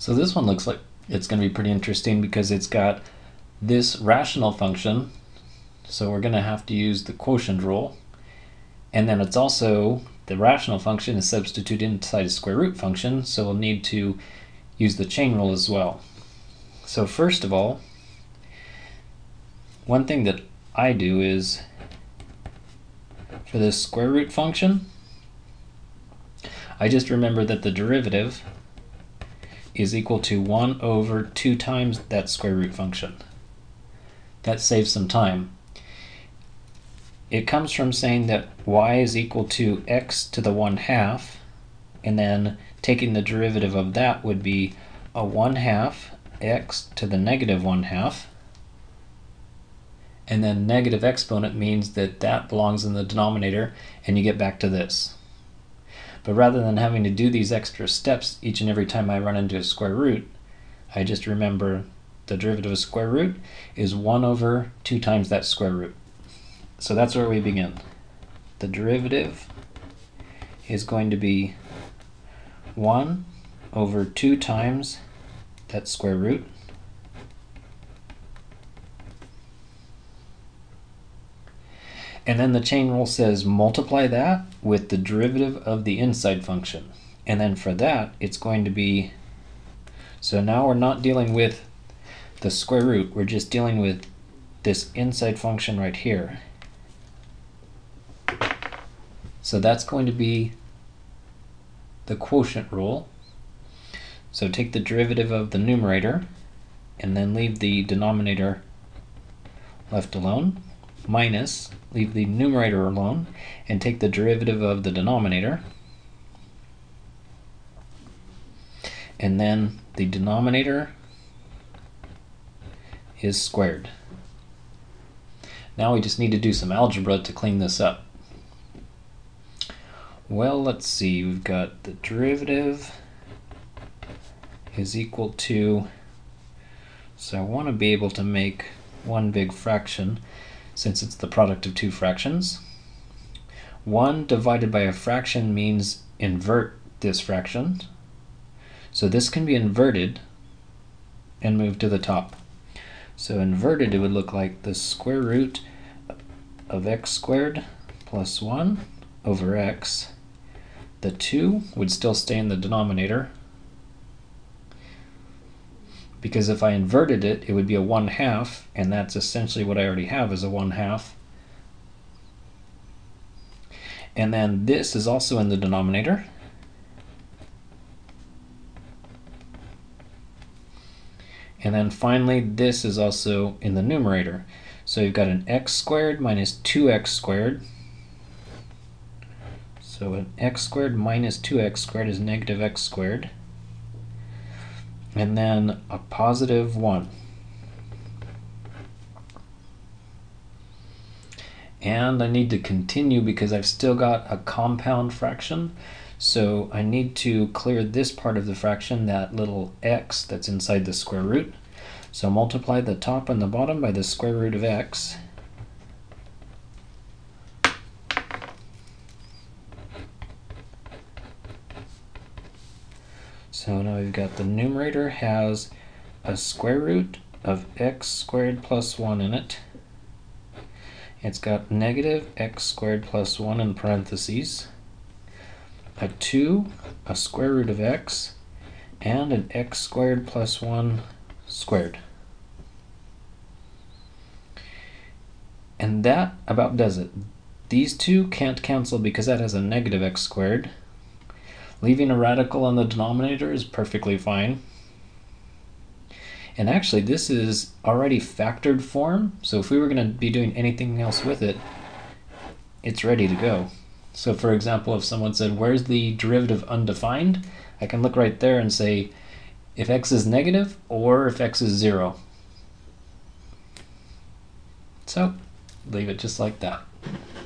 So this one looks like it's going to be pretty interesting because it's got this rational function, so we're going to have to use the quotient rule, and then it's also, the rational function is substituted inside a square root function, so we'll need to use the chain rule as well. So first of all, one thing that I do is, for this square root function, I just remember that the derivative is equal to 1 over 2 times that square root function. That saves some time. It comes from saying that y is equal to x to the 1/2, and then taking the derivative of that would be a 1/2 x to the negative 1/2, and then negative exponent means that that belongs in the denominator, and you get back to this. But rather than having to do these extra steps each and every time I run into a square root, I just remember the derivative of square root is 1 over 2 times that square root. So that's where we begin. The derivative is going to be 1 over 2 times that square root. And then the chain rule says multiply that with the derivative of the inside function. And then for that, it's going to be, so now we're not dealing with the square root, we're just dealing with this inside function right here. So that's going to be the quotient rule. So take the derivative of the numerator and then leave the denominator left alone, minus, leave the numerator alone, and take the derivative of the denominator, and then the denominator is squared. Now we just need to do some algebra to clean this up. Well, let's see, we've got the derivative is equal to, so I want to be able to make one big fraction since it's the product of two fractions. 1 divided by a fraction means invert this fraction. So this can be inverted and moved to the top. So inverted, it would look like the square root of x squared plus 1 over x. The 2 would still stay in the denominator, because if I inverted it, it would be a 1/2, and that's essentially what I already have as a 1/2. And then this is also in the denominator. And then finally, this is also in the numerator. So you've got an x squared minus 2x squared. So an x squared minus 2x squared is negative x squared. And then a positive 1. And I need to continue because I've still got a compound fraction. So I need to clear this part of the fraction, that little x that's inside the square root. So multiply the top and the bottom by the square root of x. So now we've got the numerator has a square root of x squared plus 1 in it. It's got negative x squared plus 1 in parentheses, a 2, a square root of x, and an x squared plus 1 squared. And that about does it. These two can't cancel because that has a negative x squared. Leaving a radical on the denominator is perfectly fine. And actually, this is already factored form, so if we were going to be doing anything else with it, it's ready to go. So for example, if someone said, where's the derivative undefined? I can look right there and say if x is negative or if x is 0. So leave it just like that.